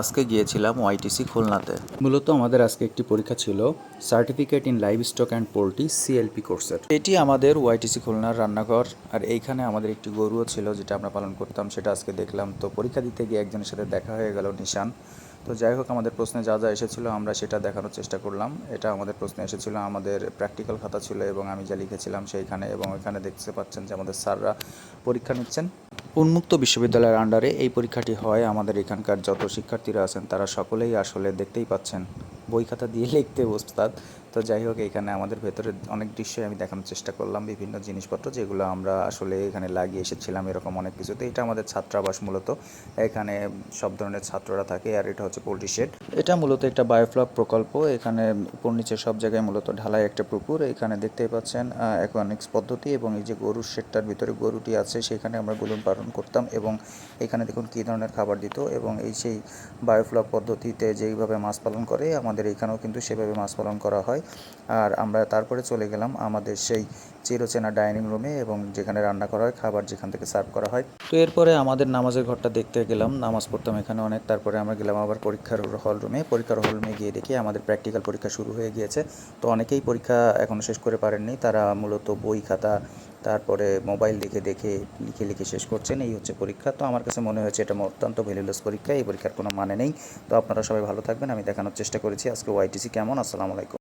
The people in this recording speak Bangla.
আজকে গিয়েছিলাম ওয়াইটিসি খুলনাতে। মূলত আমাদের আজকে একটি পরীক্ষা ছিল certificate in live stock and poultry CLP কোর্সের। এটি আমাদের ওয়াইটিসি খুলনার রান্নাঘর। আর এইখানে আমাদের একটি গরুও ছিল যেটা আমরা পালন করতাম, সেটা আজকে দেখলাম। তো পরীক্ষা দিতে গিয়ে একজনের সাথে দেখা হয়ে গেল, নিশান। তো যাই হোক, আমাদের প্রশ্নে যা যা এসেছিলো আমরা সেটা দেখানোর চেষ্টা করলাম। এটা আমাদের প্রশ্নে এসেছিলো, আমাদের প্র্যাকটিক্যাল খাতা ছিল এবং আমি যা লিখেছিলাম সেইখানে। এবং এখানে দেখতে পাচ্ছেন যে আমাদের স্যাররা পরীক্ষা নিচ্ছেন। উন্মুক্ত বিশ্ববিদ্যালয়ের আন্ডারে এই পরীক্ষাটি হয়। আমাদের এখানকার যত শিক্ষার্থীরা আছেন তারা সকলেই আসলে দেখতেই পাচ্ছেন বই খাতা দিয়ে লিখতে ওস্তাদ। তো যাই হোক, এখানে আমাদের ভেতরে অনেক দৃশ্যই আমি দেখানোর চেষ্টা করলাম, বিভিন্ন জিনিসপত্র যেগুলো আমরা আসলে এখানে লাগিয়ে এসেছিলাম, এরকম অনেক কিছু। তো এটা আমাদের ছাত্রাবাস মূলত। এখানে সব ধরনের ছাত্ররা থাকে। আর এটা হচ্ছে পোল্ট্রি শেড। এটা মূলত একটা বায়োফ্লক প্রকল্প। এখানে উপর নিচে সব জায়গায় মূলত ঢালাই একটা পুকুর। এখানে দেখতেই পাচ্ছেন অ্যাকোয়ানিক্স পদ্ধতি। এবং এই যে গরুর শেডটার ভিতরে গরুটি আছে সেখানে আমরা গুলন পালন করতাম। এবং এখানে দেখুন কী ধরনের খাবার দিত। এবং এই সেই বায়োফ্লক পদ্ধতিতে যেইভাবে মাছ পালন করে আমাদের এখানেও কিন্তু সেভাবে মাছ পালন করা হয়। আর আমরা তারপরে চলে গেলাম আমাদের সেই চিরচেনা ডাইনিং রুমে, এবং যেখানে রান্না করা হয়, খাবার যেখান থেকে সার্ভ করা হয়। তো এরপরে আমাদের নামাজের ঘরটা দেখতে গেলাম, নামাজ পড়তাম এখানে অনেক। তারপরে আমরা গেলাম আবার পরীক্ষার হল রুমে। পরীক্ষার হল রুমে গিয়ে দেখি আমাদের প্র্যাকটিক্যাল পরীক্ষা শুরু হয়ে গিয়েছে। তো অনেকেই পরীক্ষা এখনও শেষ করে পারেননি। তারা মূলত বই খাতা তারপরে মোবাইল দেখে দেখে লিখে লিখে শেষ করছেন। এই হচ্ছে পরীক্ষা। তো আমার কাছে মনে হয়েছে এটা অত্যন্ত ভ্যালুলেস পরীক্ষা। এই পরীক্ষার কোনো মানে নেই। তো আপনারা সবাই ভালো থাকবেন। আমি দেখানোর চেষ্টা করেছি আজকে ওয়াইটিসি কেমন। আসসালামু আলাইকুম।